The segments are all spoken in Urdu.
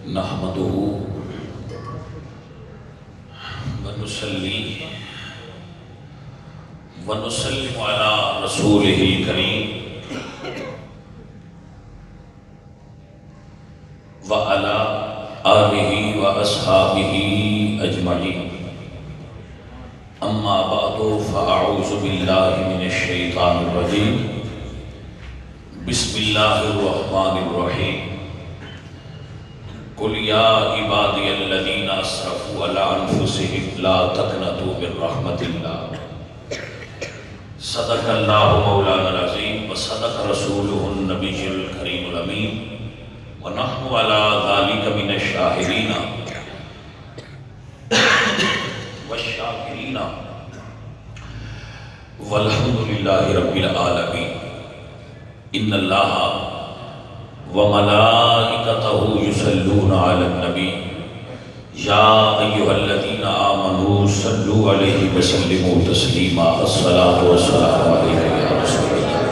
نحمده ونصلي ونسلم على رسوله الكريم وعلى آله وأصحابه أجمعين. أما بعد فأعوذ بالله من الشيطان الرجيم. بسم الله الرحمن الرحيم. قل يا عبادي الذين أسرفوا على أنفسهم لا تقنطوا من رحمة الله. صدق الله مولانا العظيم وصدق رسوله النبي الكريم الأمين ونحن على ذلك من الشاهدين والشاكرين والحمد لله رب العالمين. إن الله وملائكته يصلون على النبي يا أيها الذين آمنوا صلوا عليه وسلموا تسليما. الصلاة والسلام عليك يا رسول الله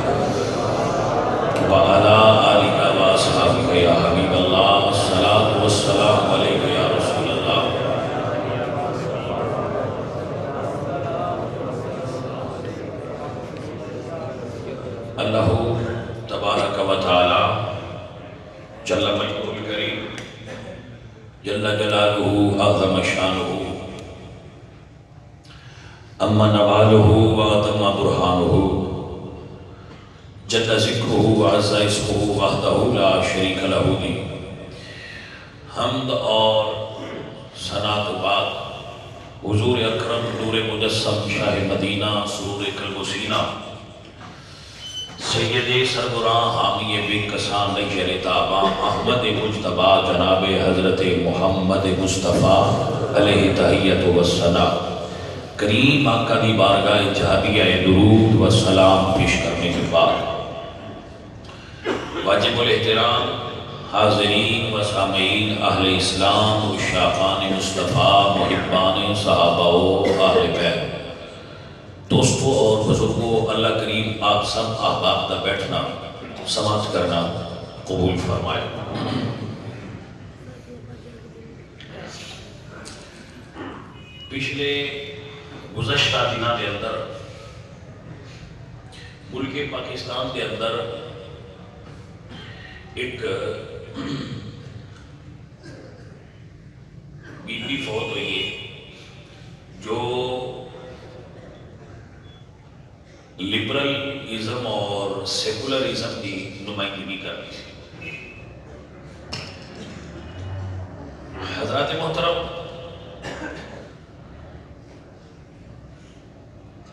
وعلى آلك وأصحابك يا حبيب الله. الصلاة والسلام عليك يا رسول الله. اللہ تبارک و تعالی جل مجدہ الکریم جل جلالہ اعظم شانہ اما نوالہ واتم برہانہ جل ذکرہ وعز اسمہ وحدہ لا شریک لہ دی حمد اور ثنا کے بعد حضور اکرم نور مجسم شاہ مدینہ سرور قلب و سینہ سید سربراہ حامی بے کسان نیر تاباں احمد مجتبہ جناب حضرت محمد مصطفیٰ علیہ تحیت و ثنا کریم آقا دی بارگاہ جہادیہ درود و سلام پیش کرنے کے بعد واجب الاحترام حاضرین و سامعین اہل اسلام و شافان مصطفیٰ محبان صحابہ و اہل بیت دوستوں اور بزرگوں، اللہ کریم آپ سب احباب دا بیٹھنا سماعت کرنا قبول فرمائے. پچھلے گزشتہ دنوں کے اندر ملک پاکستان کے اندر ایک بی بی فوت ہوئی ہے جو لبرلزم اور سیکولرزم کی نمائندگی کرتی ہے. حضرات محترم،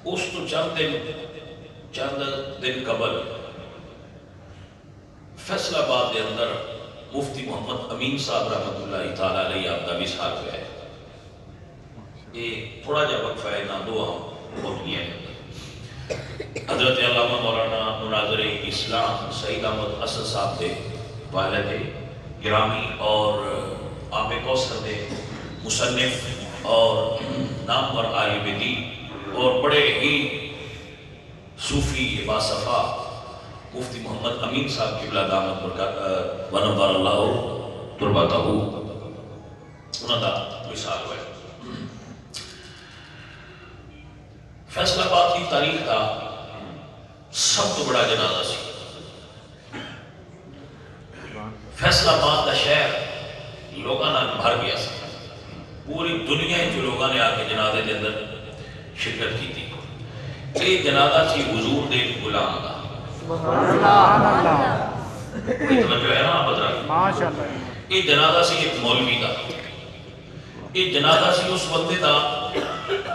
اس تو چند دن قبل فیصل آباد کے اندر مفتی محمد امین صاحب رحمۃ اللہ تعالی علیہ آپ کا وصال ہوا ہے. یہ تھوڑا جا وقفہ ہے نہ دو ہوتی ہیں. حضرت علامہ مولانا مناظر اسلام سعید احمد اسد صاحب دے والد گرامی اور آب کوثر دے مصنف اور نامور عالم دین اور بڑے ہی صوفی باصفا مفتی محمد امین صاحب قبلہ دامت ونور اللہ تربتہ انہوں دا وصال ہوا ہے. فیصل آباد کی تاریخ کا سب تو بڑا جنازہ سی. فیصل آباد کا شہر لوگوں نے بھر گیا سی. پوری دنیا جو لوگوں نے آ کے جنازے کے اندر شرکت کی تھی. یہ جنازہ سی حضور دے غلام کا. یہ توجہ ہے نا بدرا؟ یہ جنازہ سی ایک مولوی کا. یہ جنازہ سی اس بندے کا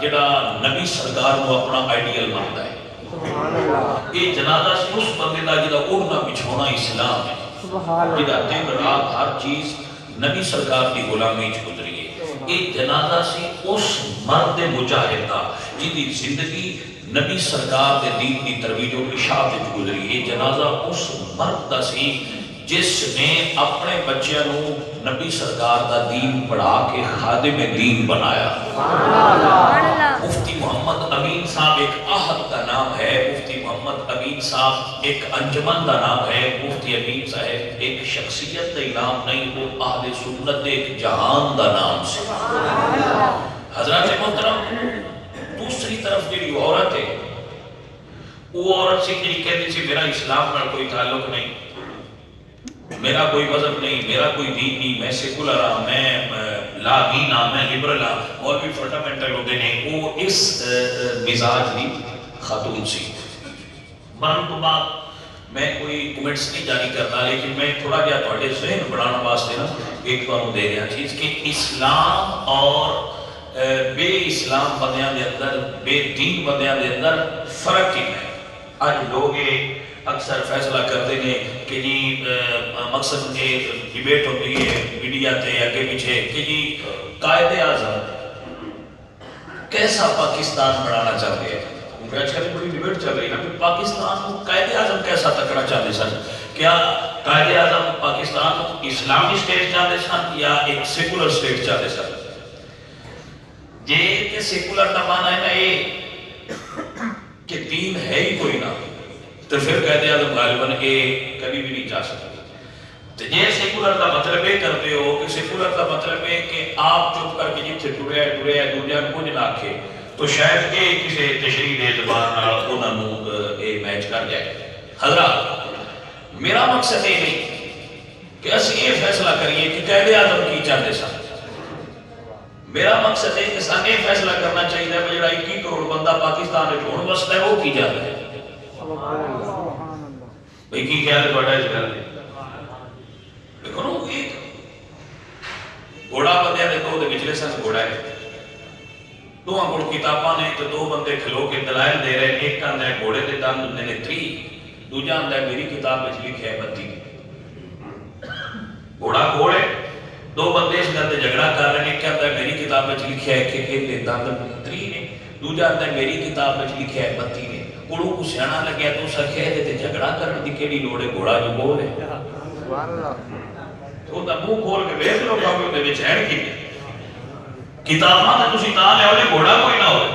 جڑا نبی سرکار کو اپنا آئیڈیل مانتا ہے. یہ جنازہ سی اس بندے کا جڑا اڑنا بچھونا اسلام ہے، جڑا دن رات ہر چیز نبی سرکار کی غلامی وچ گزری ہے. یہ جنازہ سی اس مرد مجاہد کا جن کی زندگی نبی سرکار کے دین کی ترویج و اشاعت وچ گزری. یہ جنازہ اس مرد کا سی جس نے اپنے بچیاں نو نبی سرکار دا دین پڑھا کے خادم دین بنایا. مفتی محمد امین صاحب ایک احد کا نام ہے. مفتی محمد امین صاحب ایک انجمن کا نام ہے. مفتی امین صاحب ایک شخصیت کا نام نہیں، وہ اہل سنت ایک جہان دا نام سے۔ حضرات محترم، دوسری طرف جی عورت ہے، وہ عورت سی جی کہتی سی میرا اسلام نال کوئی تعلق نہیں، میرا کوئی مذہب نہیں، میرا کوئی دین نہیں، میں سیکولر ہاں، میں لا دین ہاں، میں لبرل ہاں، اور بھی فنڈامنٹل ہوتے ہیں۔ وہ اس مزاج کی خاتون سی۔ مرن تو بعد میں کوئی کومنٹس نہیں جاری کرتا، لیکن میں تھوڑا جہا تھوڑے ذہن بڑھانا واسطے نا ایک بار دے رہا چیز کہ اسلام اور بے اسلام بندیاں دے اندر، بے دین بندیاں دے اندر فرق کی ہے۔ آج لوگ اکثر فیصلہ کرتے ہیں کہ جی مقصد کے ڈیبیٹ ہوتی ہے میڈیا تے اگے پیچھے کہ جی قائد اعظم کیسا پاکستان بنانا چاہتے ہیں۔ آج کل بڑی ڈیبیٹ چل رہی ہے نا، پاکستان کو قائد اعظم کیسا تکڑا چاہتے سن؟ کیا قائد اعظم پاکستان کو اسلامی اسٹیٹ چاہتے سن یا ایک سیکولر اسٹیٹ چاہتے سن؟ یہ کہ سیکولر کا معنی ہے نا یہ کہ دین ہے ہی کوئی نہ، تو پھر قائد اعظم غالباً یہ کبھی بھی نہیں جا سکتے۔ تو یہ سیکولر کا مطلب یہ کرتے ہو کہ سیکولر کا مطلب ہے کہ آپ چپ کر کے جتنے ٹرے ہے دنیا کو کچھ نہ آکھے تو شاید یہ کسی تشریح اعتبار انہوں نے میچ کر جائے۔ حضرات، میرا مقصد یہ نہیں کہ اسی یہ فیصلہ کریے کہ قائد اعظم کی چاہتے سن۔ میرا مقصد ہے کہ سن یہ فیصلہ کرنا چاہیے کہ جڑا 21 کروڑ بندہ پاکستان میں ہون وستا ہے وہ کی جاتا ہے۔ بھئی کی خیال ہے بڑا اس گل ہے؟ دیکھو نا ایک گھوڑا بندے نے دو دے پچھلے سن گھوڑا ہے، دو گھوڑ کتاباں نے تو دو بندے کھلو کے دلائل دے رہے ہیں، ایک کہندا ہے گھوڑے دے دند نے 3، دوجا کہندا ہے میری کتاب وچ لکھیا ہے 32۔ گھوڑا گھوڑ ہے، دو بندے اس گل تے جھگڑا کر رہے ہیں، ایک کہندا ہے میری کتاب وچ لکھیا ہے کہ یہ دند 3 نے، دوجا کہندا ہے میری کتاب وچ لکھیا ہے 32 نے۔ گھوڑوں کو سیاںا لگیا تو سکھے تے جھگڑا کرن دی کیڑی لوڑ ہے؟ گھوڑا جو بول ہے سبحان اللہ، تو دا منہ کھول کے ویکھ لو کہ دے وچ ہے کی کتاباں تے تسی تاں لے اولے گھوڑا کوئی نہ ہوئے۔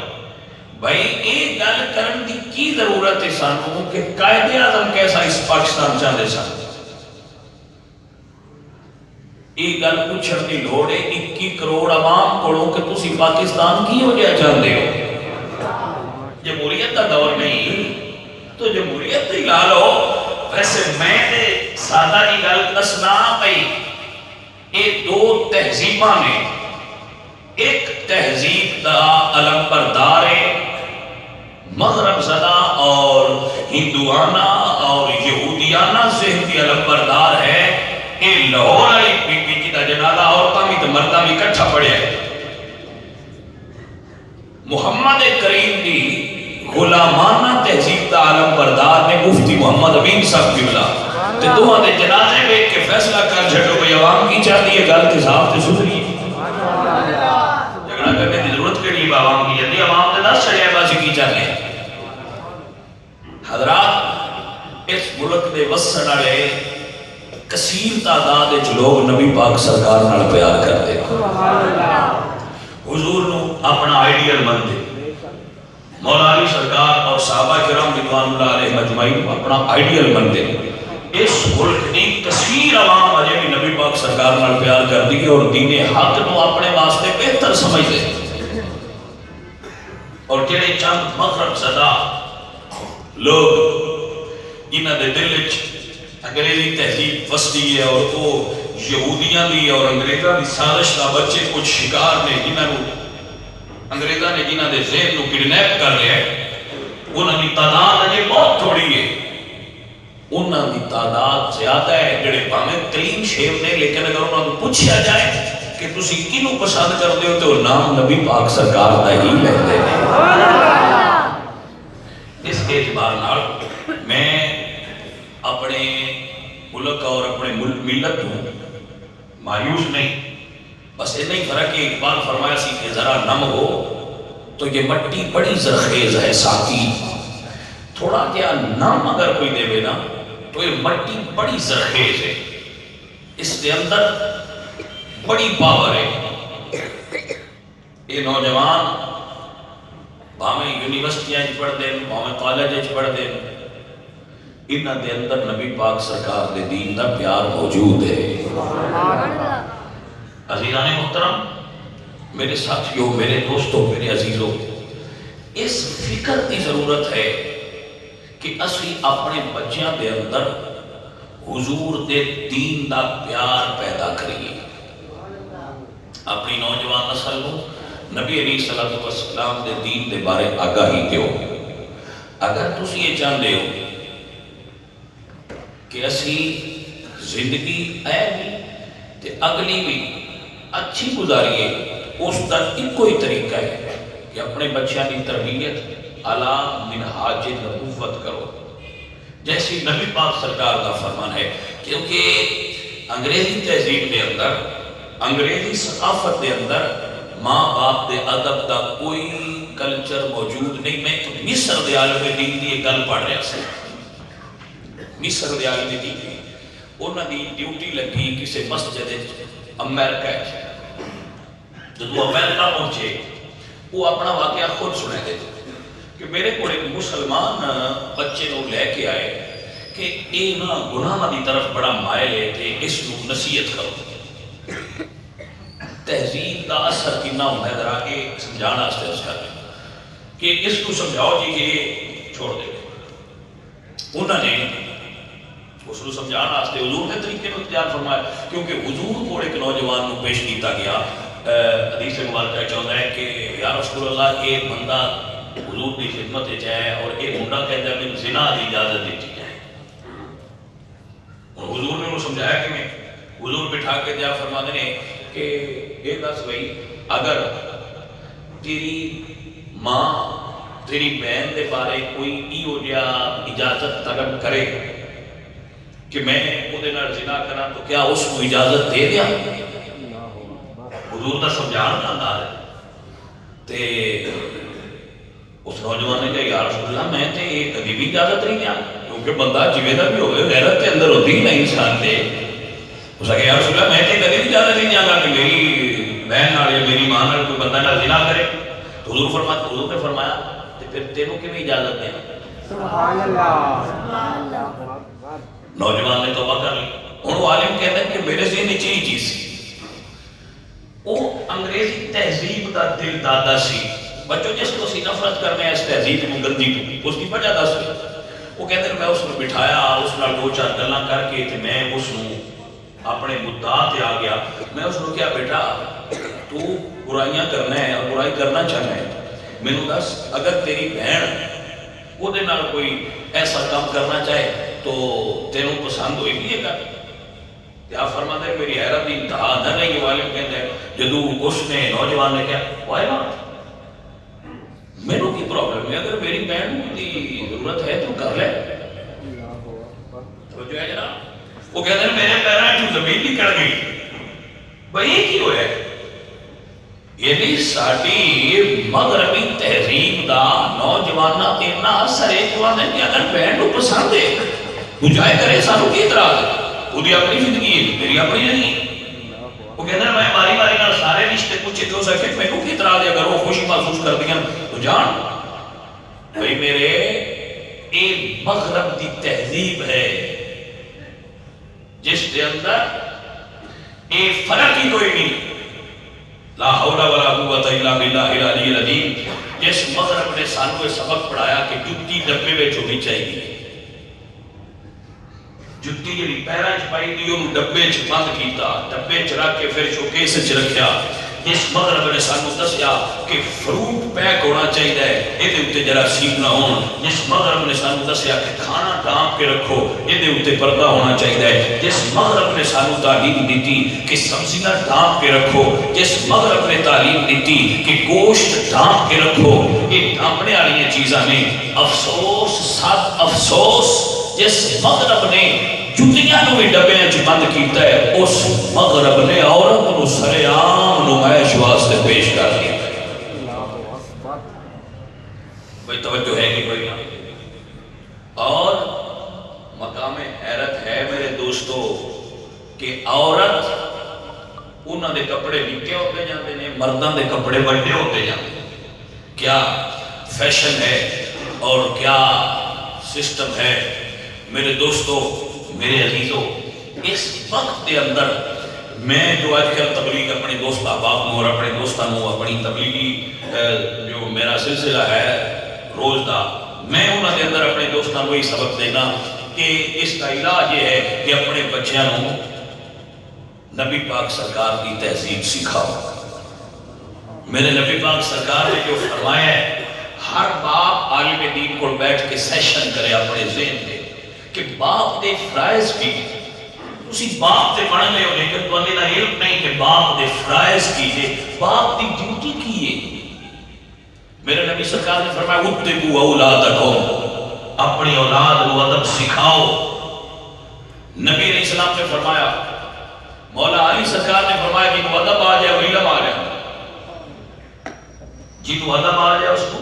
بھائی یہ گل کرن دی کی ضرورت ہے سانوں کہ قائد اعظم کیسا اس پاکستان چاہتے سن؟ یہ گل پوچھن دی لوڑ ہے 21 کروڑ عوام کولوں کہ تسی پاکستان کی ہو جائے چاہتے ہو؟ جمہوریت کا دور نہیں تو جمہوریت ہی لا لو۔ ویسے میں نے سادہ کی گل دسنا پئی، یہ دو تہذیباں نے، ایک تہذیب دا علم بردار ہے مغرب زدہ اور ہندوانہ اور یہودیانہ ذہن کی علم بردار ہے۔ یہ لاہور والی بی بی جی دا جنازہ عورتاں بھی تے مرداں بھی اکٹھا پڑھیا ہے۔ محمد کریم دی غلامانہ تہذیب دا عالم بردار نے مفتی محمد امین صاحب قبلہ تے دوہاں دے جنازے ویکھ کے فیصلہ کر چھڈو کہ عوام کی چاہتی ہے گل تے صاف تے ستھری ہے۔ جھگڑا کرنے کی ضرورت کیڑی ہے؟ عوام کی جلدی عوام تے دس چڑھے بازی کی چاہتے ہیں۔ حضرات، اس ملک دے وسن والے کثیر تعداد وچ لوگ نبی پاک سرکار نال پیار کرتے حضور نو اپنا آئیڈیل منتے، مولا علی سرکار اور صحابہ کرام رضوان اللہ علیہ مجمعین اپنا آئیڈیل منتے۔ اس ملک کی کثیر عوام اجے بھی نبی پاک سرکار نال پیار کر دی اور دین حق نو اپنے واسطے بہتر سمجھتے، اور جڑے چند مغرب زدہ لوگ جنہ دے دل وچ انگریزی تہذیب وسدی ہے اور وہ یہودیاں دی اور انگریزاں دی سازش دا بچے کچھ شکار نے جنہاں نو انگریزاں نے جنہاں دے ذہن نو کڈنیپ کر لیا ہے، انہاں دی تعداد اجے بہت تھوڑی ہے، انہاں دی تعداد زیادہ ہے جڑے بھاویں کریم شیر نے، لیکن اگر انہاں کو پوچھا جائے کہ تسی کینوں پسند کرتے ہو تو نام نبی پاک سرکار دا ہی لیندے ہیں۔ اس اعتبار نال میں اپنے ملک اور اپنے ملت ہوں مایوس نہیں، بس اتنا ہی فرق ہے اقبال فرمایا سی کہ ذرا نم ہو تو یہ مٹی بڑی زرخیز ہے ساقی، تھوڑا کیا نم اگر کوئی دے بے نا تو یہ مٹی بڑی زرخیز ہے، اس کے اندر بڑی پاور ہے۔ یہ نوجوان بھاویں یونیورسٹیاں پڑھ دیں، بھاویں کالج پڑھ دیں، انہاں دے اندر نبی پاک سرکار دے دین دا پیار موجود ہے۔ عزیزان محترم، میرے ساتھیوں، میرے دوستوں، میرے عزیزوں، اس فکر کی ضرورت ہے کہ اسی اپنے بچیاں دے اندر حضور دے دین دا پیار پیدا کریے۔ اپنی نوجوان نسل کو نبی علیہ السلام دے دین دے بارے آگاہی دیو۔ اگر تسی یہ چاہتے ہو کہ اسی زندگی اے بھی تے اگلی بھی اچھی گزاریے، اس کا ایک کوئی طریقہ ہے کہ اپنے بچیاں کی تربیت علی منہاج نبوت کرو، جیسی نبی پاک سرکار کا فرمان ہے۔ کیونکہ انگریزی تہذیب کے اندر، انگریزی ثقافت کے اندر ماں باپ دے ادب دا کوئی کلچر موجود نہیں۔ میں تو مصر دے عالم دین دی ایک گل پڑھ رہا سی، مصر دے عالم دین دی انہاں دی ڈیوٹی لگی کسی مسجد امریکہ ہے۔ جب وہ امریکہ پہنچے وہ اپنا واقعہ خود سنے دے کہ میرے کو ایک مسلمان بچے نو لے کے آئے کہ اے نا گناہ دی طرف بڑا مائل ہے کہ اس کو نصیحت کرو۔ تہذیب کا اثر کتنا ہوتا ہے ذرا کے سمجھانا واسطے اس کا کہ اس کو سمجھاؤ جی کہ یہ چھوڑ دے۔ انہوں نے اس کو سمجھانا واسطے حضور کے طریقے میں اختیار فرمایا، کیونکہ حضور کو ایک نوجوان کو پیش کیتا گیا۔ حدیث مبارکہ چاہتا ہے کہ یا رسول اللہ ایک بندہ حضور کی خدمت جائے اور ایک منڈا کہتا ہے کہ زنا دی اجازت دیتی جائے۔ اور حضور نے انہوں سمجھایا کہ میں حضور بٹھا کے دیا فرما دینے کہ یہ دس بھئی اگر تیری ماں تیری بہن دے بارے کوئی ایو جا اجازت طلب کرے کہ میں وہ نال زنا کرا تو کیا اس کو اجازت دے دیا؟ حضور کا سمجھان کا انداز ہے۔ تے اس نوجوان نے کہا یا رسول اللہ میں تے یہ کبھی بھی اجازت نہیں دیا، کیونکہ بندہ جوے دا بھی ہوئے غیرت کے اندر ہوتی نہیں انسان دے۔ اس نے کہا یا رسول اللہ میں تے کبھی بھی اجازت نہیں دیا گا کہ میری بہن نال یا میری ماں نال کوئی بندہ نال زنا کرے۔ تو حضور نے فرمایا تے پھر تینوں کی بھی اجازت دینا۔ سبحان اللہ۔ نوجوان نے توبہ کر لی۔ انہوں عالم کہتے ہیں کہ میرے سے نیچے ہی چیز سی، وہ انگریزی تہذیب کا دل دادا سی۔ بچوں جس کو سی نفرت کرنے ہیں اس تہذیب کو گندی کو، اس کی وجہ دس وہ کہتے ہیں میں اس کو بٹھایا، اس نال دو چار گلاں کر کے تے میں اس کو اپنے مدعا تے آ گیا۔ میں اس کو کیا بیٹا تو برائیاں کرنا ہے اور برائی کرنا چاہنا ہے، مینوں دس اگر تیری بہن وہ دے نال کوئی ایسا کام کرنا چاہے تو تینوں پسند ہوئی بھی ہے گا؟ کیا فرماتا ہے میری حیرت انتہا نہ نہیں والم کہتے ہیں جدو اس نے نوجوان نے کیا وائی ناٹ، میروں کی پرابلم ہے، اگر میری بہن کی ضرورت ہے تو کر لے۔ تو جو ہے جناب وہ کہتے ہیں میرے پیران کی زمین بھی کڑ گئی بھئی یہ کی ہوئے، یہ بھی ساڑھی مغربی تحریم دا نوجوانہ اتنا اثر ہے کہ اگر بہن کو پسند ہے تو جائے کرے سانو کی اعتراض ہے، وہ دی اپنی زندگی ہے میری اپنی نہیں۔ وہ کہتے ہیں میں باری باری نال سارے رشتے پوچھے تو سکے میں کو کی اعتراض ہے، اگر وہ خوشی محسوس کر دیا تو جان بھئی میرے ایک مغرب دی تہذیب ہے جس کے اندر ایک فرق ہی کوئی نہیں، لا حول ولا قوت الا باللہ العلی العظیم۔ جس مغرب نے سانو سبق پڑھایا کہ جتی ڈبے میں ہونی چاہیے، جتی جی پیرا چ پائی دی انہوں ڈبے چ بند کیتا، ڈبے چ رکھ کے پھر شوکیس چ رکھیا۔ اس مغرب نے سانو دسیا کہ فروٹ پیک ہونا چاہیے، یہ اتنے جراثیم نہ ہون۔ جس مغرب نے سانو دسیا کہ کھانا ڈھانپ کے رکھو، یہ اتنے پردہ ہونا چاہیے۔ جس مغرب نے سانو تعلیم دیتی کہ سبزیاں ڈھانپ کے رکھو، جس مغرب نے تعلیم دیتی کہ گوشت ڈھانپ کے رکھو، یہ ڈھانپنے والی چیزاں نے افسوس سب افسوس جس مغرب نے جتیاں نو بھی ڈبے چ بند کیتا ہے، اس مغرب نے عورت نو سرے عام نمائش واسطے پیش کر دیا۔ بھئی توجہ ہے کہ کوئی نہ؟ اور مقام حیرت ہے میرے دوستو کہ عورت انہاں دے کپڑے نکے ہوتے جاندے نے، مرداں دے کپڑے بڑے ہوتے جاندے۔ کیا فیشن ہے اور کیا سسٹم ہے، میرے دوستو، میرے عزیزو، اس وقت کے اندر میں جو آج کل تبلیغ اپنے دوست احباب اور اپنے دوستوں اپنی تبلیغی جو میرا سلسلہ ہے روز دا، میں انہوں نے اندر اپنے دوستوں کو یہ سبق دینا کہ اس کا علاج یہ ہے کہ اپنے بچیاں نبی پاک سرکار کی تہذیب سکھاؤ۔ میرے نبی پاک سرکار نے جو فرمایا ہے، ہر باپ عالم دین کو بیٹھ کے سیشن کرے اپنے ذہن میں کہ باپ دے فرائض کی، اسی باپ دے پڑھ لے ہو لیکن تو انہیں علم نہیں کہ باپ دے فرائض کی دے، باپ دی ڈیوٹی کی ہے۔ میرے نبی سرکار نے فرمایا اتقوا اولادکم، اپنی اولاد کو ادب سکھاؤ۔ نبی علیہ السلام نے فرمایا، مولا علی سرکار نے فرمایا کہ تو ادب آ جائے علم آ جائے، جی تو ادب آ جائے اس کو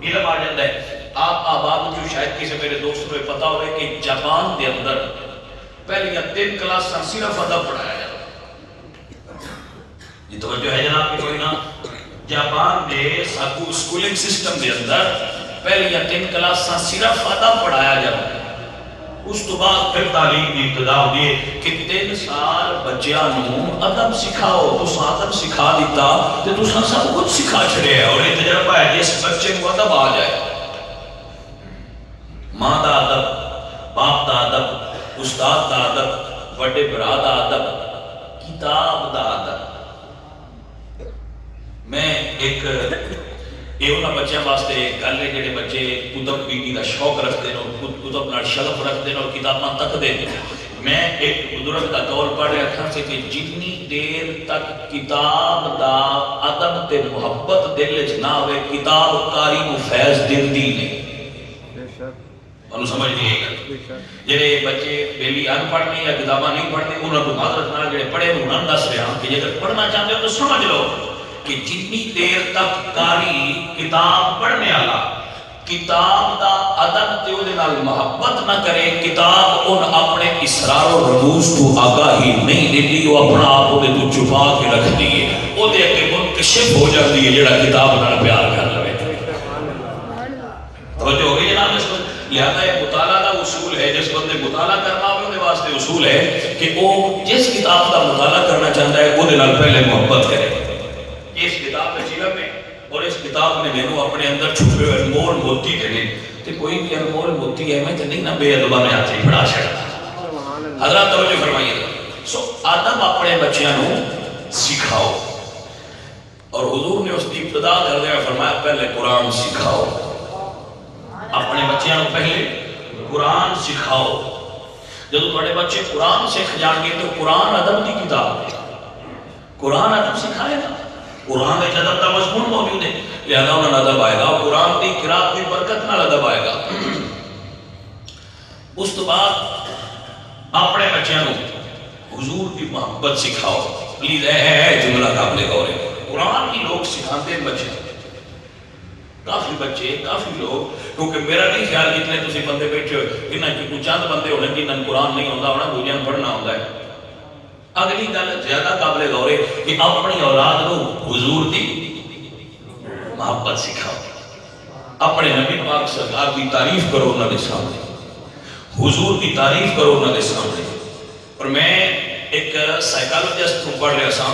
علم آ جاتا ہے۔ آپ آباد جو شاید کسی میرے دوست کو پتا ہوئے کہ جاپان دے اندر پہلے یا 3 کلاس صرف ادب پڑھایا جاتا، یہ توجہ ہے جناب کہ کوئی نہ؟ جاپان دے سکولنگ سسٹم دے اندر پہلے یا 3 کلاس صرف ادب پڑھایا جاتا ہے، اس تو بعد پھر تعلیم کی ابتدا ہوتی ہے کہ 3 سال بچیاں ادب سکھاؤ۔ تو ادب سکھا دیتا تو تو سب کچھ سکھا چھڑے ہے، اور یہ تجربہ ہے جس بچے کو ادب آ جائے، ماں دا ادب، باپ دا ادب، استاد دا ادب، بڑے برا دا ادب، کتاب دا ادب۔ میں ایک یہ انہاں بچیاں واسطے گل ہے جڑے بچے کتب بیگی کا شوق رکھتے ہیں اور کتب نال شغف رکھتے ہیں اور کتاباں تک دے ہیں۔ میں ایک بزرگ کا قول پڑھ رہا تھا کہ جتنی دیر تک کتاب دا ادب تے محبت دل وچ نہ ہوئے، کتاب قاری کو فیض دیندی نہیں۔ انہوں سمجھ نہیں ہے جڑے بچے بیلی ان پڑھ نہیں یا کتاباں نہیں پڑھتے، انہوں کو معذرت نال جڑے پڑھے انہوں نے دس رہا ہوں کہ اگر پڑھنا چاہتے ہو تو سمجھ لو کہ جتنی دیر تک قاری کتاب پڑھنے والا کتاب دا ادب تے اودے نال محبت نہ کرے، کتاب ان اپنے اسرار و رموز تو آگاہی نہیں دیتی، وہ اپنا آپ اودے تو چھپا کے رکھ دیے، اودے اگے منکشف ہو جاتی ہے جڑا کتاب نال پیار کر لے۔ توجہ ہو گئی جناب؟ اس کو لہذا یہ مطالعہ دا اصول ہے، جس بندے مطالعہ کرنا ہوئے انہیں واسطے اصول ہے کہ وہ جس کتاب دا مطالعہ کرنا چاہتا ہے اودے نال پہلے محبت کرے۔ اس کتاب میں چیلم میں اور اس کتاب نے مینوں اپنے اندر چھپے ہوئے انمول موتی دینے، تے کوئی بھی انمول موتی ہے میں تے نہیں نہ بے ادبا میں ہاتھ پڑھا چھڑتا۔ حضرات توجہ فرمائیے گا، سو ادب اپنے بچیاں نو سکھاؤ، اور حضور نے اس کی ابتدا کر دیا، فرمایا پہلے قرآن سکھاؤ، اپنے بچیاں نو پہلے قرآن سکھاؤ۔ جب تھوڑے بچے قرآن سکھ جان گے تو قرآن ادب کی کتاب ہے، قرآن ادب سکھائے گا، قرآن ایک ادب کا مضمون موجود ہے، لہذا انہوں نے ادب آئے گا، قرآن کی قرات کی برکت نال ادب آئے گا۔ اس تو بعد اپنے بچیاں نو حضور کی محبت سکھاؤ۔ پلیز اے جملہ قابل غور ہے، قرآن کی لوگ سکھاتے ہیں بچے، کافی بچے کافی لوگ، کیونکہ میرا نہیں خیال جتنے تسی بندے بیٹھے ہو انہاں کی چند بندے ہونے جنہاں قرآن نہیں ہوتا ہونا، دوجیاں پڑھنا ہوتا ہے۔ اگلی گل زیادہ قابل غور ہے کہ اپنی اولاد کو حضور دی محبت سکھاؤ، اپنے نبی پاک سرکار کی تعریف کرو انہاں دے سامنے، حضور کی تعریف کرو انہاں دے سامنے۔ اور میں ایک سائیکالوجسٹ کو پڑھ رہا سا،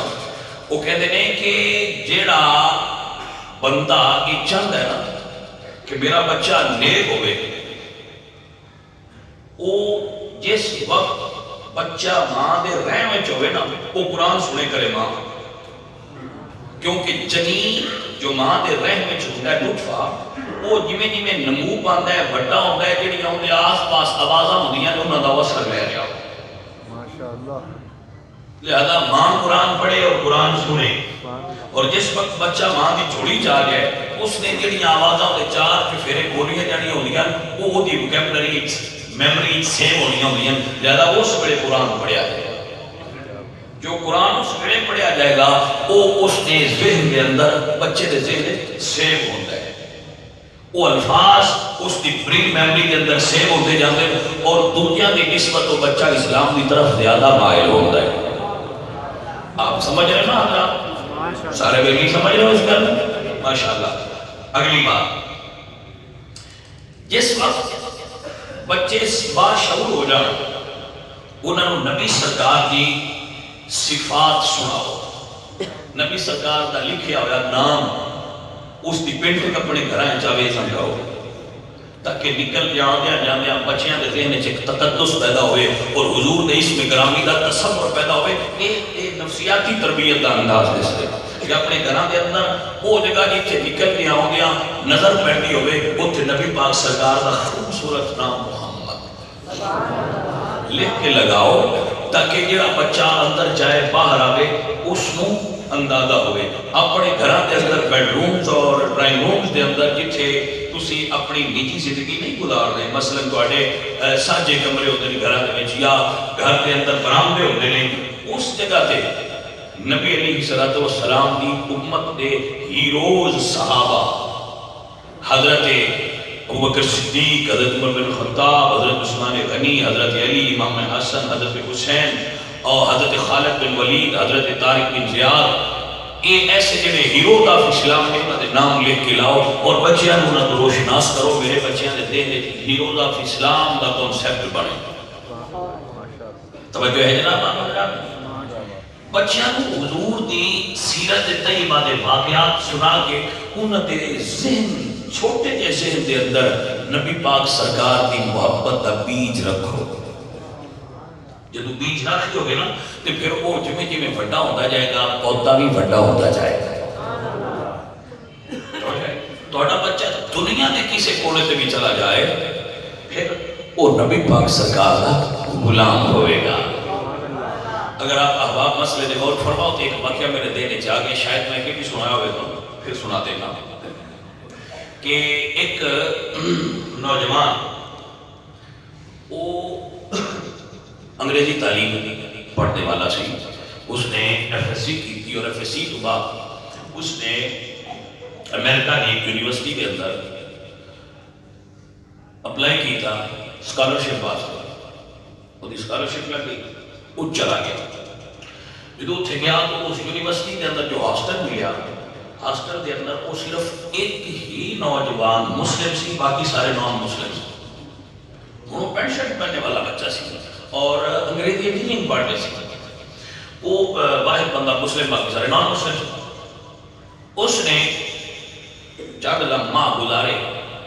وہ کہتے ہیں کہ جیڑا بندہ یہ چاہتا ہے نا کہ میرا بچہ نیک ہوئے، وہ جس وقت بچہ ماں دے رحم وچ ہوئے نا وہ قرآن سنے کرے ماں، کیونکہ جنین جو ماں دے رحم وچ ہوتا ہے نطفہ، وہ جویں جویں نمو پاندا ہے بڑا ہوتا ہے، جڑیاں اون دے آس پاس آوازاں ہوندیاں نے انہاں دا اثر لے رہا ہو۔ ماشاءاللہ، لہذا ماں قرآن پڑھے اور قرآن سنے، اور جس وقت بچہ ماں دی جھولی جا گیا اس نے جڑیاں آوازاں دے چار چفیرے بولیاں جڑیاں ہوندیاں وہ دی ووکیبلری میموری سیو ہونیاں ہوندیاں، لہذا اس ویلے قرآن پڑھیا جائے گا۔ جو قرآن اس ویلے پڑھیا جائے گا وہ اس نے ذہن کے اندر بچے دے ذہن سیو ہوتا ہے، وہ الفاظ اس کی پری میموری کے اندر سیو ہوتے جاتے ہیں، اور دنیا کی نسبت و بچہ اسلام کی طرف زیادہ مائل ہوتا ہے۔ آپ سمجھ رہے ہیں نا حضرات؟ سارے بیٹی سمجھ رہے ہو اس گل؟ ماشاءاللہ۔ اگلی بات، جس وقت بچے باشعور ہو جان، انہوں نے نبی سرکار کی صفات سناؤ، نبی سرکار کا لکھیا ہوا نام اس کی پینٹنگ اپنے گھراں چاوے سمجھاؤ، تاکہ نکل جاندیاں بچیاں دے ذہن وچ ایک تقدس پیدا ہوئے اور حضور دے اسم گرامی دا تصور پیدا ہوئے۔ یہ نفسیاتی تربیت دا انداز دس دے کہ اپنے گھراں دے اندر وہ جگہ جتھے نکل کے آؤندیاں نظر پڑتی ہوئے اتنے نبی پاک سرکار دا خوبصورت نام محمد لکھ کے لگاؤ، تاکہ جڑا بچہ اندر جائے باہر آوے اس نو اندازہ ہوئے۔ اپنے گھراں دے اندر بیڈ رومز اور ڈرائنگ رومز دے اندر جتھے تسی اپنی نجی زندگی نہیں گزار رہے، مثلا تواڈے ساجے کمرے ہوندے نے گھراں دے وچ یا گھر دے اندر برآمدے ہوندے نے، اس جگہ تے نبی علیہ السلام دی امت دے ہیروز صحابہ حضرت ابوبکر صدیق، حضرت عمر بن خطاب، حضرت عثمان غنی، حضرت علی، امام حسن، حضرت حسین اور حضرت خالد بن ولید، حضرت طارق بن زیاد، یہ ایسے جنہیں ہیرو دا اسلام نے انہوں نے نام لکھ کے لاؤ اور بچیاں انہوں نے روشناس کرو، میرے بچیاں نے دے hero the Islam the concept بنے۔ توجہ ہے جناب؟ بچیاں کو حضور دی سیرت طیبہ دے واقعات سنا کے انہوں نے ذہن چھوٹے جے ذہن دے اندر نبی پاک سرکار دی محبت دا بیج رکھو۔ جدو بیج رکھ جو گے نا تو پھر وہ جمیں جمیں بڑا ہوتا جائے گا، پودا بھی بڑا ہوتا جائے گا۔ توڑا بچہ دنیا دے کسی کونے سے بھی چلا جائے پھر وہ نبی پاک سرکار دا غلام ہوئے گا۔ اگر آپ احباب مسئلے دے غور فرماؤ تو ایک واقعہ میرے دینے چاہیے، شاید میں کہ بھی سنایا ہوئے تو پھر سنا دینا کہ ایک نوجوان وہ انگریزی تعلیم پڑھنے والا سی، اس نے ایف ایس سی کی تھی اور ایف ایس سی کے بعد اس نے امریکہ کی ایک یونیورسٹی کے اندر اپلائی کی تھا، اسکالرشپ پاس کر، وہ اسکالرشپ لگ گئی، وہ چلا گیا۔ جب اتنے گیا تو اس یونیورسٹی کے اندر جو ہاسٹل ملیا، ہاسٹل کے اندر وہ صرف ایک ہی نوجوان مسلم سی، باقی سارے نان مسلم سی۔ وہ پینٹ شرٹ پہننے والا بچہ سی اور انگریزی انجینئرنگ پڑھنے سی، وہ واحد بندہ مسلم، باقی سارے نان مسلم سی۔ اس نے جب لمحہ گزارے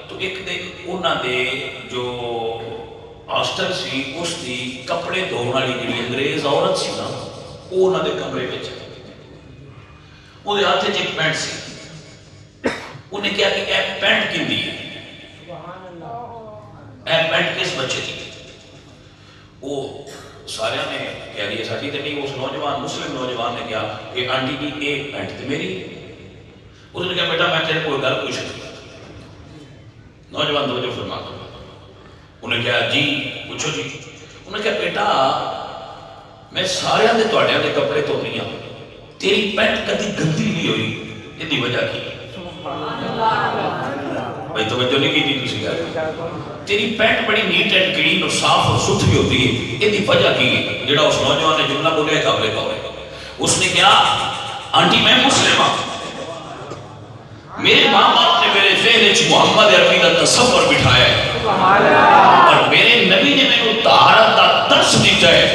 تو ایک دن انہوں نے جو ہاسٹل سی اس کی کپڑے دھونے والی جی انگریز عورت سی نا، وہ انہوں نے کمرے میں وہ ہاتھ ایک پینٹ سی، انہیں کیا کہ اے پینٹ کی دی ہے، اے پینٹ کس بچے کی؟ وہ سارے نے کہہ دیا ساتھی تھے نہیں، اس نوجوان مسلم نوجوان نے کہا کہ آنٹی کی ایک پینٹ تھی میری۔ اس نے کہا بیٹا میں تیرے کوئی گھر پوچھ رہی، نوجوان توجہ فرما دو۔ انہیں کہا جی پوچھو جی۔ انہیں کہا بیٹا میں سارے دے توڑیاں دے کپڑے تو نہیں ہوں، تیری پینٹ کدی گندی نہیں ہوئی، یہ دی وجہ کی؟ بھائی توجہ نہیں کی تھی کسی گھر، تیری پینٹ بڑی نیٹ اینڈ کلین اور صاف اور ستھری ہوتی ہے، یہ دی وجہ کی؟ جڑا اس نوجوان نے جملہ بولے قابل قول ہے، اس نے کہا آنٹی میں مسلم ہوں، میرے ماں باپ نے میرے ذہن وچ محمد عربی کا تصور بٹھایا ہے اور میرے نبی نے میں نے طہارت کا درس دیتا ہے،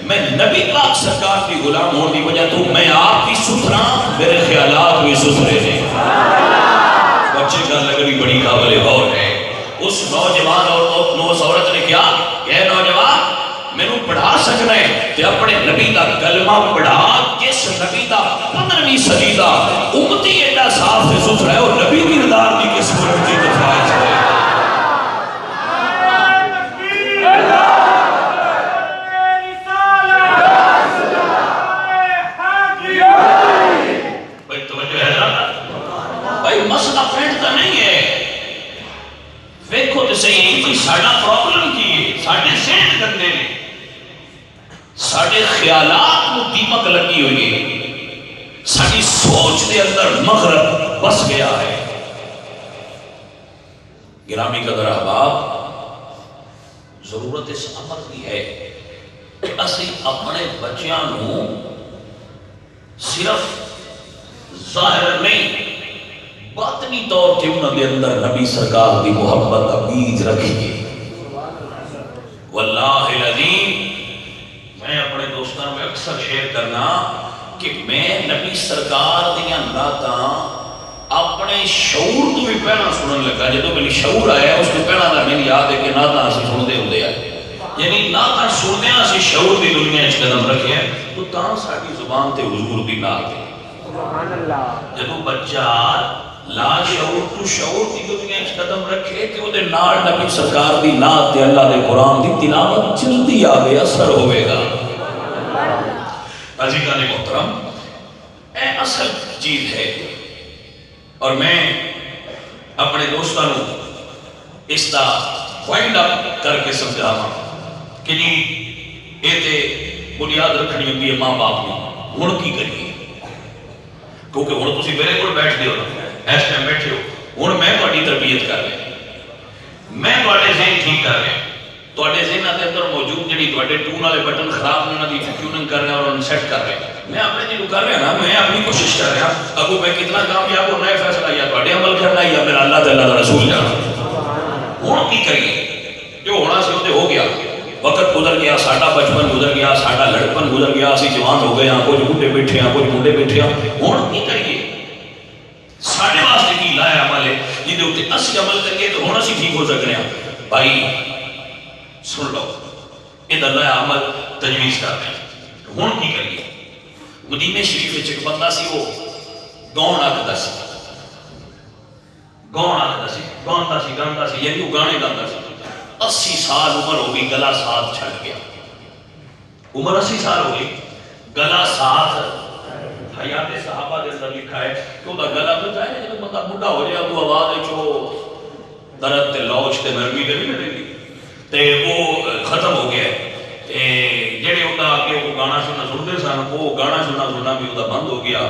میں نبی پاک سرکار کی غلام ہونے کی وجہ تو میں آپ کی ستھرا، میرے خیالات بھی ستھرے ہیں۔ بچے کا لگنی بڑی قابل غور ہے۔ اس نوجوان اور اس عورت نے کیا کہ اے نوجوان میں نے پڑھا سکنا ہے کہ اپنے نبی دا کلمہ پڑھا، جس نبی دا 15ویں صدی دا امتی ایڈا صاف سے ستھرا ہے اور نبی کی ردار کی کس قسم کی دفاعت ہے۔ مسئلہ پینٹ کا نہیں ہے، ویکھو تو صحیح کوئی ساڑھا پرابلم کی ہے، ساڑھے سینٹ گندے نے، ساڑھے خیالات کو دیمک لگی ہوئی ہے، ساڑھی سوچ دے اندر مغرب بس گیا ہے۔ گرامی قدر احباب، ضرورت اس امر کی ہے کہ اسی اپنے بچیاں نو صرف ظاہر نہیں باطنی طور کے انہوں نے اندر نبی سرکار دی محبت کا بیج رکھیے۔ واللہ العظیم میں اپنے دوستوں میں اکثر شیئر کرنا کہ میں نبی سرکار دیاں نعتاں اپنے شعور تو بھی پہلا سنن لگا. جدو میری شعور آیا اس کو پہلا نہ میری یاد ہے کہ نعتاں اسی سنتے ہوندے آئے, یعنی نعتاں سنتے ہیں اسی شعور دی دنیا وچ قدم رکھے ہیں تو تاں ساڈی زبان تے حضور دی نعت ہے. سبحان اللہ. جدو بچہ لا شعور تو شعور دی دنیا وچ قدم رکھے کہ اودے نال نبی سرکار دی نعت تے اللہ دے قرآن دی تلاوت جلدی آوے اثر ہوے گا. عزیزان محترم اے اصل چیز ہے. اور میں اپنے دوستوں اس کا وائنڈ اپ کر کے سمجھاواں کہ جی یہ تے بنیاد رکھنی ہوتی ہے ماں باپ نے. ہن کی کریے کیونکہ ہن تسی میرے کول بیٹھدے ہو اس ٹائم بیٹھے ہو, ہن میں تہاڈی تربیت کر رہا, میں تہاڈے ذہن ٹھیک کر رہا, تہاڈے ذہن دے اندر موجود جڑی تہاڈے ٹون والے بٹن خراب نے انہاں دی ٹیوننگ کر رہا اور انہاں سیٹ کر رہا. میں اپنے جی کر رہا نا, میں اپنی کوشش کر رہا اگو میں کتنا کامیاب ہونا ہے فیصلہ یا تہاڈے عمل کرنا یا میرا اللہ تے اللہ دا رسول جانا. ہن کی کریے جو ہونا سی وہ ہو گیا, وقت گزر گیا, ساڈا بچپن گزر گیا, ساڈا لڑکپن گزر گیا, اسی جوان ہو گئے ہاں, کچھ بوڑھے بیٹھے ہاں, کچھ منڈے بیٹھے ہاں. ہن کی کریے, ساڈے واسطے کی لایا عمل ہے جہدے اوتے اسی عمل کریے تو ہن اسی ٹھیک ہو سکنے ہاں. بھائی سن لو یہ اللہ عمل تجویز کر رہے ہیں. ہن کی کریے, مدینے شریف وچ ایک بندہ سی, وہ گاؤن آکھدا سی, گاؤندا سی, یعنی وہ گانے گاتا سی. 80 سال عمر ہو گئی, گلا ساتھ چھڑ گیا. عمر 80 سال ہو گئی, گلا ساتھ. حیات صحابہ دے اندر لکھا ہے کہ وہ گلا تو چاہے جب بندہ بڈھا ہو جائے تو آواز وچ درد تے لوچ تے نرمی تے نہیں ملے تے وہ ختم ہو گیا. جڑے ہوتا کہ وہ گانا سنتے سن, وہ گانا سننا بھی وہ بند ہو گیا.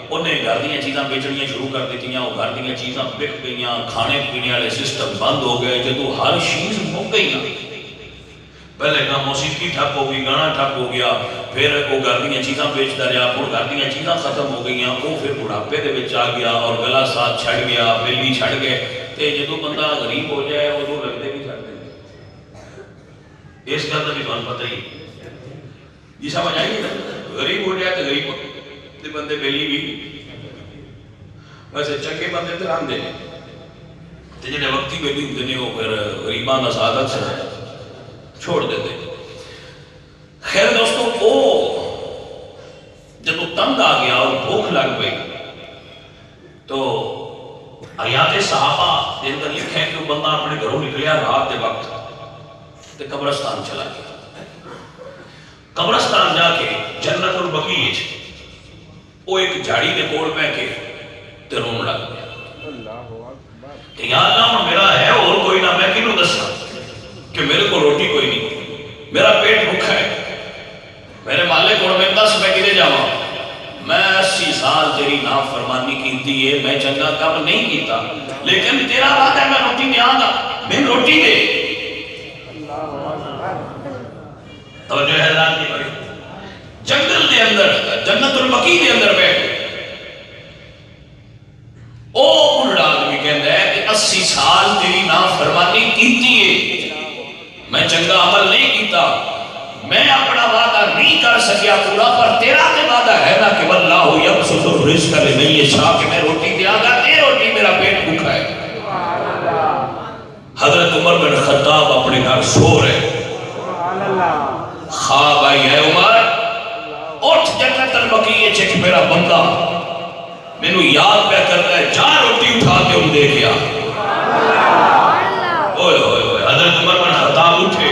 انہیں گھر دیا چیزاں بیچنیاں شروع کر دیتی, وہ گھر دیا چیزاں بک گئی, کھانے پینے والے سسٹم بند ہو گئے. جدو ہر چیز مک گئی نا, پہلے کام موسیقی ٹھپ ہو گئی, گانا ٹھپ ہو گیا, پھر وہ گھر دیا چیزاں بیچتا رہا, پھر گھر دیا چیزاں ختم ہو گئی, وہ پھر بڑھاپے دے وچ آ گیا اور گلا ساتھ چھڑ گیا, بیلی چھڑ گئے. تے جدو بندہ غریب ہو جائے وہ لگتے بھی چھڑ گئے. اس گل کا بھی تمہیں پتہ ہی جی, سمجھ آئیے نا, غریب ہو جائے تو غریب بندے بیلی بھی, ویسے چنگے بندے تو راندے ہیں, جنہیں وقتی بیلی ہوتے ہیں وہ پھر غریبان کا ساتھ اکثر چھوڑ دیتے. خیر دوستوں, وہ جب وہ تنگ آ گیا اور بھوک لگ گئی تو حیات صحابہ دے اندر لکھا ہے کہ وہ بندہ اپنے گھروں نکلیا رات دے وقت تے قبرستان چلا گیا. قبرستان جا کے جنت البقیع وہ ایک جھاڑی دے کول بیٹھ کے تے رون لگ گیا کہ یا اللہ میرا ہے اور کوئی نہ, میں کینوں دساں کہ میرے کو روٹی کوئی نہیں, میرا پیٹ بھوکا ہے, میرے مالک کو میں دس میں کدے جاواں, میں 80 سال تیری نافرمانی کیتی ہے, میں چنگا کم نہیں کیتا, لیکن تیرا وعدہ ہے میں روٹی دیاں گا, میں روٹی دے. توجہ ہے اللہ کی بڑی, جنگل دے اندر جنت البقیع دے اندر بیٹھ او بڑھا آدمی کہندا ہے کہ 80 سال تیری نافرمانی کیتی ہے, میں چنگا عمل نہیں کیتا, میں اپنا وعدہ نہیں کر سکیا پورا, پر تیرا تے وعدہ ہے نا کہ واللہ یبسط الرزق لمن یشاء, کہ میں روٹی دیا گا, تے روٹی میرا پیٹ بھوکا ہے. حضرت عمر بن خطاب اپنے گھر سو رہے, خواب آئی ہے عمر اٹھ جنت البقیع ایک میرا بندہ مینوں یاد پہ کرتا ہے, جا روٹی اٹھا کے ان دے گیا. اوئے اوئے اوئے, حضرت عمر بن خطاب اٹھے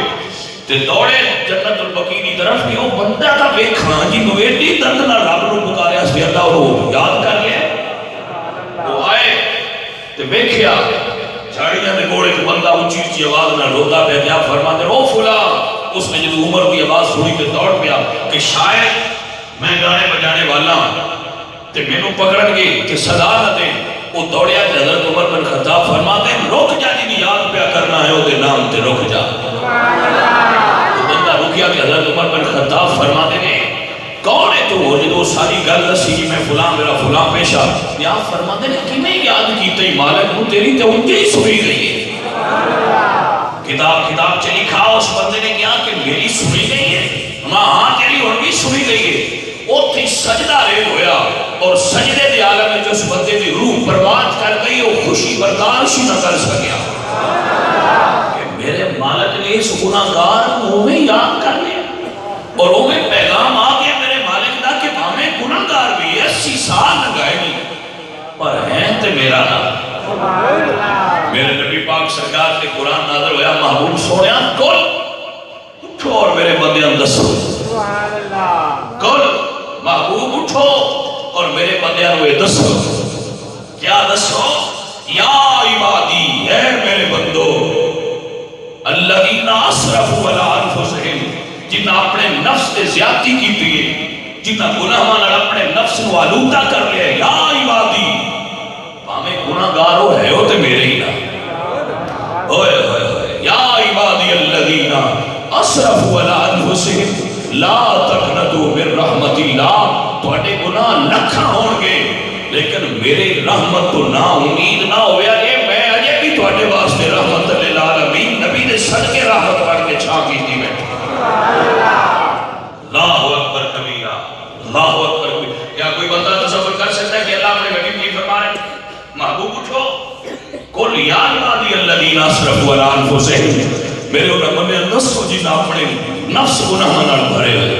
تے دوڑے جنت البقیع کی طرف, بھی وہ بندہ کا ویکھاں جی مویڈی درد نہ رب نو پکاریا سی, اللہ وہ یاد کر لیا. وہ آئے تے ویکھیا جھاڑیاں دے کوڑے تے بندہ اونچی اونچی آواز نال روتا پیا, کیا فرماندے او فلاں. اس نے جب عمر کی آواز سنی تے دوڑ پیا کہ شاید میں گانے بجانے والا تے مینوں پکڑن گے کہ سزا نہ دیں. وہ دوڑیا تے حضرت عمر بن خطاب فرماتے ہیں رک جا, جی یاد پیا کرنا ہے وہ نام تے رک جا. تو بندہ رکیا کہ حضرت عمر بن خطاب فرماتے ہیں کون ہے تو, جو ساری گل دسی کہ میں فلاں میرا فلاں پیشہ, یا فرماتے ہیں کہ میں یاد کیتے ہی مالک ہوں, تیری تے انجے ہی سنی گئی ہے کتاب چ لکھا اس بندے نے کیا کہ میری سنی گئی ہے، ہاں تیری اور بھی سنی گئی ہے۔ اوتھے سجدہ ریز ہویا اور سجدے دے عالم میں جو اس بندے دی روح برباد کر گئی، وہ خوشی برداشت نہ کر سکیا کہ میرے مالک نے اس گناہگار کو میں یاد کر لیا، اور وہ میں پیغام آ گیا میرے مالک دا کہ ہمیں گناہگار بھی 80 سال لگائے نہیں پر ہیں تے میرا نام۔ میرے نبی پاک سرکار نے قرآن نازل ہویا، محبوب سونیا کل اٹھو اور میرے بندیاں دسو، کل محبوب اٹھو اور میرے بندیاں ہوئے دسو، کیا دسو؟ یا عبادی، اے میرے بندو، الذین اسرفوا علی انفسہم، جنہاں اپنے نفس تے زیادتی کی پیے، جنہاں گناہ مانا اپنے نفس کو آلودہ کر لیا، یا عبادی، ہمیں گناہگار ہو ہے ہو تے میرے ہی نہ ہوئے ہوئے ہوئے، یا عبادی الذین اسرفوا علی انفسہم لا تقنطوا من رحمت اللہ، تھوڑے گناہ لکھاں ہون گے لیکن میرے رحمت تو نا امید نہ ہویا، یہ میں اجے بھی تھوڑے واسطے رحمت للعالمین نبی نے صدقے رحمت بڑھ کے چھا کی تھی میں۔ اللہ اکبر کبیرہ، اللہ اکبر کبیرہ۔ کیا کوئی بندہ تصور کر سکتا ہے کہ اللہ اپنے حبیب کی فرما رہے محبوب اٹھو قل یا عبادی الذین اسرفوا علی انفسہم، میرے انہیں بندے دسو جنہاں اپنے نفس گناہ نال بھرے ہوئے،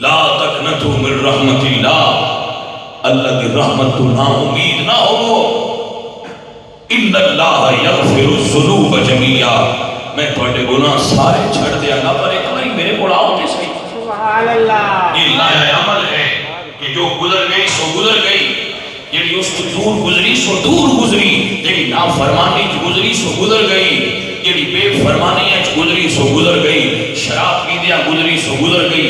لا تقنطوا من رحمت اللہ، اللہ کی رحمت تو نا امید نہ ہو، ان اللہ یغفر الذنوب جميعا، میں تھوڑے گناہ سارے چھڑ دیا گا پر ایک باری میرے کو آؤ تے صحیح۔ سبحان اللہ، یہ لایا عمل ہے کہ جو گزر گئی سو گزر گئی، جیڑی اس کو دور گزری سو دور گزری، جیڑی نافرمانی گزری سو گزر گئی، جیڑی بے فرمانی گزری سو گزر گئی، شراب پیدیاں گزری سو گزر گئی،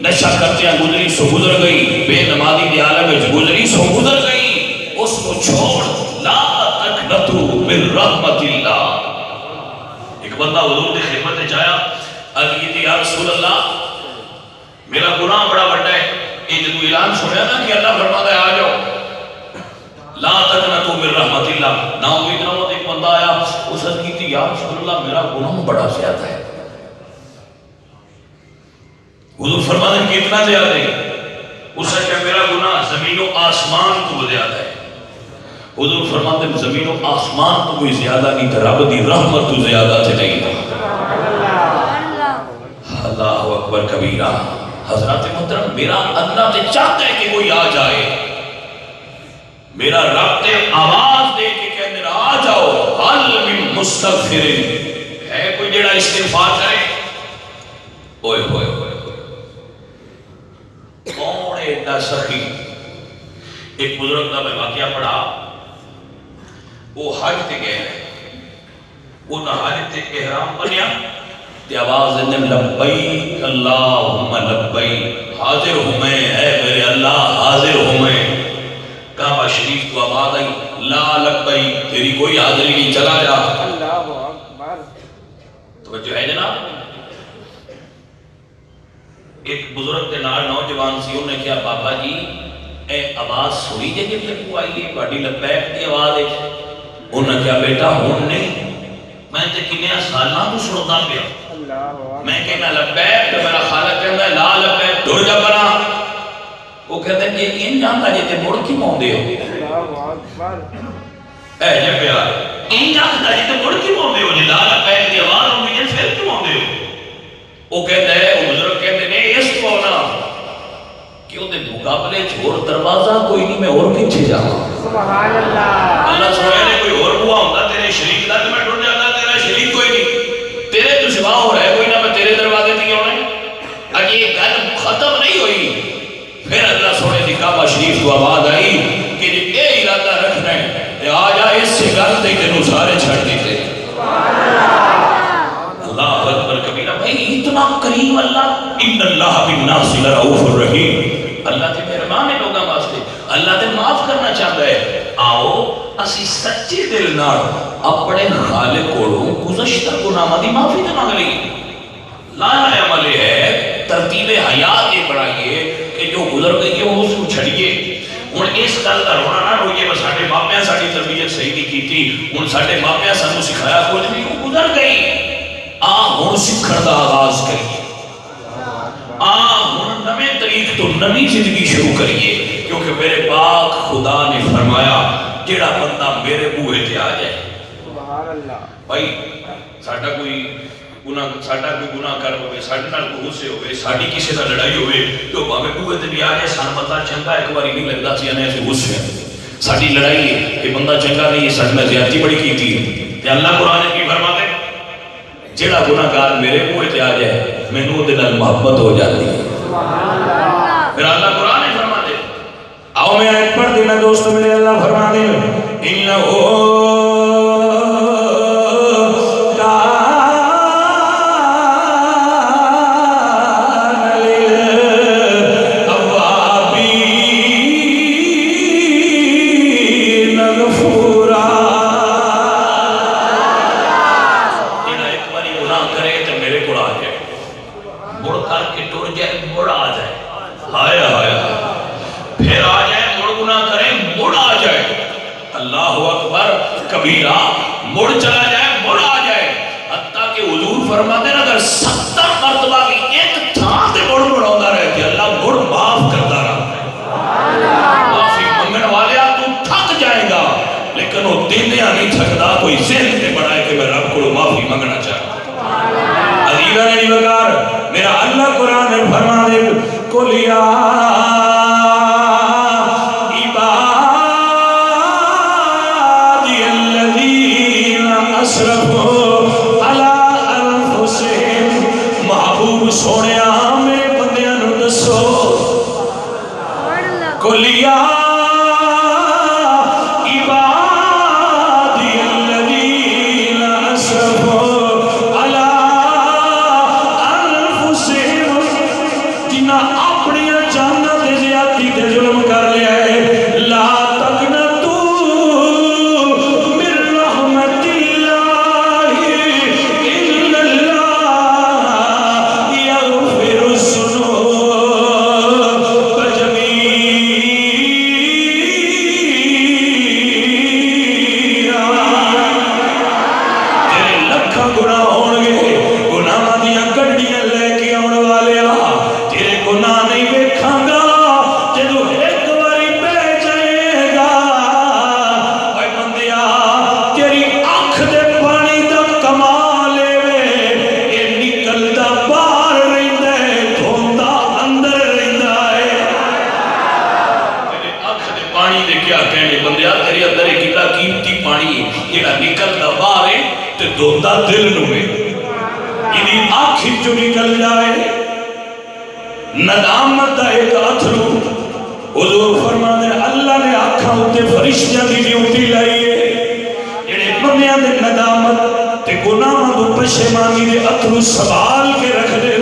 نشہ کرتیاں گزری سو گزر گئی، بے نمازی دی عالم گزری سو گزر گئی، اس کو چھوڑ، لا تقنطوا من رحمت اللہ۔ ایک بندہ حضور دی خدمت جایا، عرض کی تھی یا رسول اللہ میرا گناہ بڑا بڑا ہے، یہ جدو اعلان سنیا نا کہ اللہ فرماتا ہے آ جاؤ، لا تقنطوا من رحمت اللہ، نا امید نہ ہو۔ ایک بندہ آیا، اس عرض کی تھی یا رسول اللہ میرا گناہ بڑا زیادہ ہے۔ حضور فرماتے ہیں کتنا زیادہ ہے؟ اس سے کہ میرا گناہ زمین و آسمان کو زیادہ ہے۔ حضور فرماتے ہیں زمین و آسمان تو کوئی زیادہ نہیں تھا، رب دی رحمت تو زیادہ تھے نہیں تھا۔ اللہ اکبر کبیرہ۔ حضرات محترم، میرا اللہ تے چاہتا ہے کہ کوئی آ جائے، میرا رب تے آواز دے کے کہنے آ جاؤ، حل من مستغفر، ہے کوئی جڑا استغفار کرے؟ اوئے ہوئے ہوئے کون ایڈا سخی؟ ایک بزرگ کا میں واقعہ پڑھا، وہ حج تے گئے، وہ نہ حج تے احرام بنیا تے آواز دینے لبیک اللہم لبیک، حاضر ہوں میں، اے میرے اللہ حاضر ہوں میں۔ کعبہ شریف تو آواز آئی لا لبیک، تیری کوئی حاضری نہیں، چلا جا۔ اللہ اکبر، توجہ ہے جناب؟ ایک بزرگ کے نال نوجوان سی، انہوں نے کیا بابا جی اے آواز سنی جے جب تک آئی ہے بڑی لبیک دی آواز ہے؟ انہوں نے کیا بیٹا ہون نہیں، میں تے کنیا سالاں تو سنتا پیا، میں کہنا لبیک تو میرا خالق کہنا ہے لا لبیک، دور جا بنا۔ وہ کہتے ہیں کہ ان جانتا جیتے مڑ کی موندے ہو، اے جب پیار ان جانتا جیتے مڑ کی موندے ہو، لا لبیک دی آواز ہوگی جن پھر کی موندے ہو؟ وہ کہتا ہے، وہ بزرگ کہتے ہیں اس کو نا کہ وہ دے مقابلے چھوڑ دروازہ کوئی نہیں، میں اور پیچھے جاؤں۔ سبحان اللہ، اللہ سوئے نے کوئی اور ہوا ہوتا تیرے شریک دا تو میں ڈھونڈ جاتا، تیرا شریک کوئی نہیں، تیرے تو سوا ہو رہا ہے کوئی نہ، میں تیرے دروازے تھی ہونے۔ اگر یہ گل ختم نہیں ہوئی، پھر اللہ سونے دی کعبہ شریف کو آواز آئی کہ یہ ارادہ رکھنا ہے آ جا، اس سے گل دے تینوں سارے چھڑ دیتے۔ اللہ اکبر کبیرہ۔ بھائی اتنا کریم اللہ، ان اللہ بالناس لرؤوف الرحیم، اللہ تے مہربان ہے لوگاں واسطے، اللہ تے معاف کرنا چاہتا ہے۔ آؤ اسی سچے دل نال اپنے خالق کولوں گزشتہ گناہاں دی معافی تے مانگ لئیے۔ لانا عمل ہے ترتیب حیات یہ بڑھائیے کہ جو گزر گئی ہے وہ اس کو چھڑیے۔ ہن اس گل کا رونا نہ روئیے بس سارے ماپیاں ساری تربیت صحیح نہیں کی ہوں سارے ماپیاں سانو سکھایا کچھ نہیں وہ گزر گئی ہوں سیکھن کا آغاز کریے ہوں نویں طریق تو نویں زندگی شروع کریے کیونکہ میرے پاک خدا نے فرمایا جیڑا بندہ میرے بوئے تے آ جائے بھائی ساڈا کوئی گناہ کر ہوئے ساڈے نال کوئی غصے ہوئے ساڈی کسی دا لڑائی ہوئے تو بھاویں بوئے تے بھی آ جائے سان پتہ چنگا ایک باری نہیں لگدا سی انے اسی غصے ساڈی لڑائی ہے کہ بندہ چنگا نہیں ہے ساڈے نال زیادتی بڑی کیتی تے اللہ قرآن کی فرماتے جیڑا گناہگار میرے بوئے تے آ جائے مینوں اودے نال محبت ہو جاتی ہے پھر اللہ قرآن نے فرماتے آؤ میں ایک پڑھ دینا دوستو میرے اللہ فرما دے انہو کبیرہ مڑ چلا جائے مڑ آ جائے حتیٰ کہ حضور فرماتے ہیں اگر 70 مرتبہ بھی ایک تھان سے مڑ ہوتا رہے کہ اللہ مڑ معاف کرتا رہتا ہے معافی منگن والے تو تھک جائے گا لیکن وہ دیندیا نہیں تھکتا کوئی ذہن سے بڑھائے کہ میں رب کو معافی منگنا چاہتا عزیزہ نے بکار میرا اللہ قرآن نے فرما دے کو لیا سونیا میرے بندیاں نو دسو کلیا عبادی الذین اسرفوا علی انفسہم جنہاں اپنی جاناں تے زیادتی تے ظلم کر لیا ہے لا تقنطوا من رحمت اللہ ان اللہ دھوتا دل نوے انہی آنکھی جو نکل جائے ندامت دا ایک اتھرو حضور فرمانے اللہ نے آنکھاں ہوتے فرشتیاں دی ڈیوٹی لائیے جنہیں بندیاں دے ندامت تے گناہ دو پشیمانی دے اتھرو سوال کے رکھ دے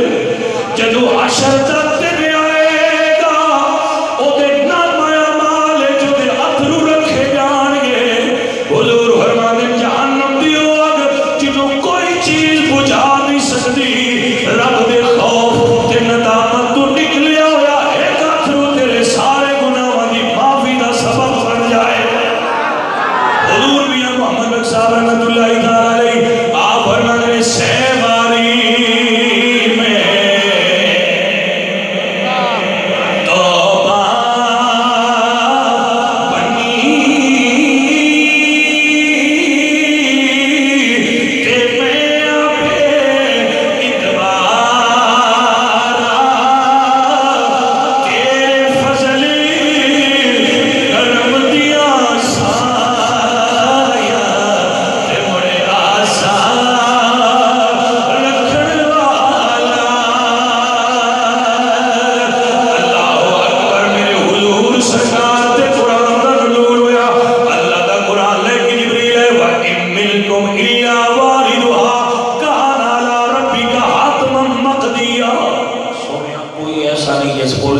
جدو عشر تک دے آئے گا او دے نامایا مالے جو دے اتھرو رکھے جان گے حضور فرمانے جہنم دیو کوئی چیز بجھا نہیں سکتی رب دے خوف تے ندامت تو نکلیا ہوا ایک اتھرو تیرے سارے گناہوں دی معافی دا سبب بن جائے حضور میاں محمد صاحب رحمۃ اللہ تعالی علیہ آپ فرماتے ہیں سہ باری میں توبہ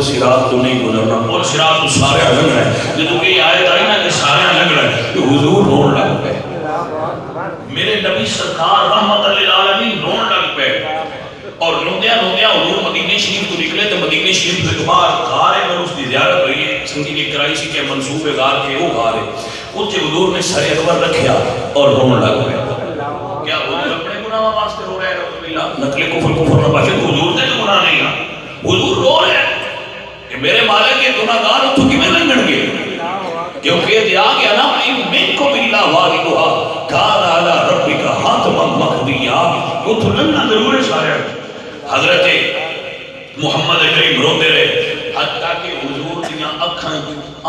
صراط تو نہیں گزرنا اور صراط تو سارے لگ رہے ہیں جب کہ آیت آئی نا کہ سارے لگ رہے ہیں کہ حضور رون لگ پہ میرے نبی سرکار رحمت للعالمین رون لگ پہ اور روندیا روندیا حضور مدینے شریف تو نکلے تو مدینے شریف کے باہر غار ہے، میں اس کی زیارت ہوئی ہے، سنگی نے کرائی سی کہ منصوبے غار کے وہ غار ہے، اتنے حضور نے سر اکبر رکھیا اور رون لگ گیا. کیا حضور اپنے گناہ واسطے رو رہے ہیں؟ نقل کفر نہ باشد، حضور نے تو گناہ نہیں ہے، حضور رو رہے ہیں کہ میرے مالک کے گناہ گار تو کیوں لنگن گے؟ کیونکہ یہ دیا گیا نا منکم الا واردھا کان علی ربک حتما مقضیا، وہ تو لنگنا ضرور ہے سارے. حضرت محمد کریم روتے رہے حتیٰ کہ حضور دیاں اکھاں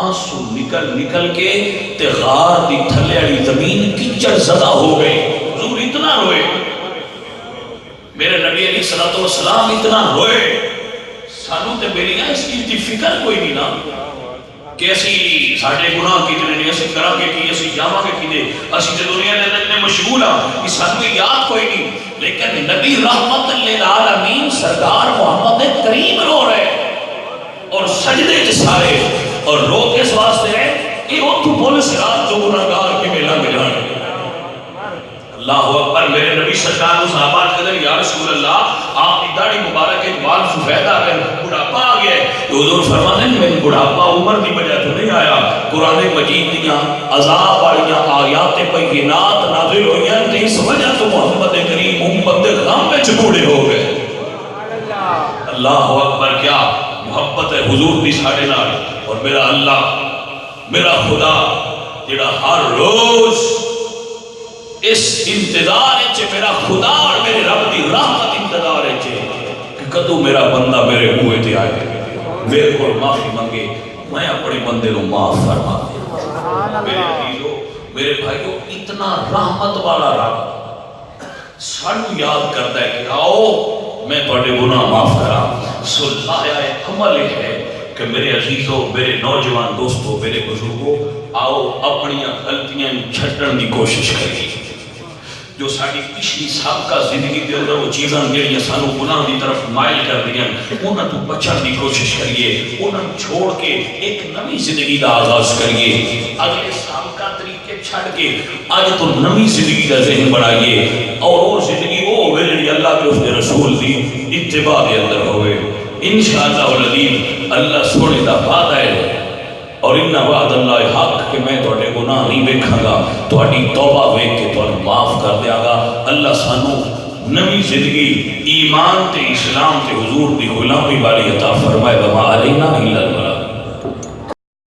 آنسو نکل کے تے غار دی تھلے والی زمین کیچڑ زدہ ہو گئی. حضور اتنا روئے، میرے نبی علیہ الصلوۃ والسلام اتنا روئے. سانو تے میری اس چیز دی فکر کوئی نہیں نا کہ اسی ساڈے گناہ کتنے نہیں، اسی کرا کے کی، اسی جاواں کے کینے، اسی تے دنیا دے اندر مشغول ہاں، یہ سانو یاد کوئی نہیں. لیکن نبی رحمت للعالمین سرکار محمد کریم رو رہے اور سجدے چ سارے اور رو کے اس واسطے ہے کہ وہ تو بول صراط جو گناہگار کے میلہ میں جانے. اللہ اکبر. میرے نبی سرکار کو صحابہ کہتے ہیں یا رسول اللہ آپ کی داڑھی مبارک کے بال سفید آ گئے، بڑھاپا آ گیا ہے. تو حضور فرماتے ہیں میں بڑھاپا عمر کی وجہ تو نہیں آیا، قرآن مجید دیاں عذاب والی آیات بینات نازل ہوئی ہیں تو اس وجہ تو محمد کریم امت غم میں بوڑھے ہو گئے. اللہ اکبر. کیا محبت ہے حضور دی ساڈے نال. اور میرا اللہ میرا خدا جڑا ہر روز اس انتظار ہے، میرا خدا اور میرے رب دی رحمت انتظار ہے کہ کدو میرا بندہ میرے منہ تے آئے میرے کو معافی منگے، میں اپنے بندے کو معاف فرما دے. میرے عزیزو میرے بھائیو اتنا رحمت والا رب سانو یاد کرتا ہے کہ آؤ میں تھوڑے گناہ معاف کرا. سو لایا عمل ہے کہ میرے عزیزو میرے نوجوان دوستو میرے بزرگو آؤ اپنی غلطیاں چھٹن دی کوشش کریے. جو ساری پچھلی سابقہ زندگی دے اندر وہ چیزاں جڑیاں سانو گناہ دی طرف مائل کر دیا انہاں تو بچن دی کوشش کریے، انہاں چھوڑ کے ایک نئی زندگی دا آغاز کریے. اگلے سابقہ طریقے چھڑ کے آج تو نئی زندگی دا ذہن بنائیے اور وہ زندگی وہ ہوئے جڑی اللہ کے اس رسول دی اتباع دے اندر ہوئے. انشاءاللہ العظیم اللہ سونے دا وعدہ ہے اور ان وعد اللہ حق کہ میں تھوڑے گناہ نہیں دیکھاں گا، تھوڑی توبہ دیکھ کے تھوڑا معاف کر دیا گا. اللہ سانو نئی زندگی ایمان تے اسلام تے حضور دی غلامی والی عطا فرمائے. وما علینا الا البلاغ.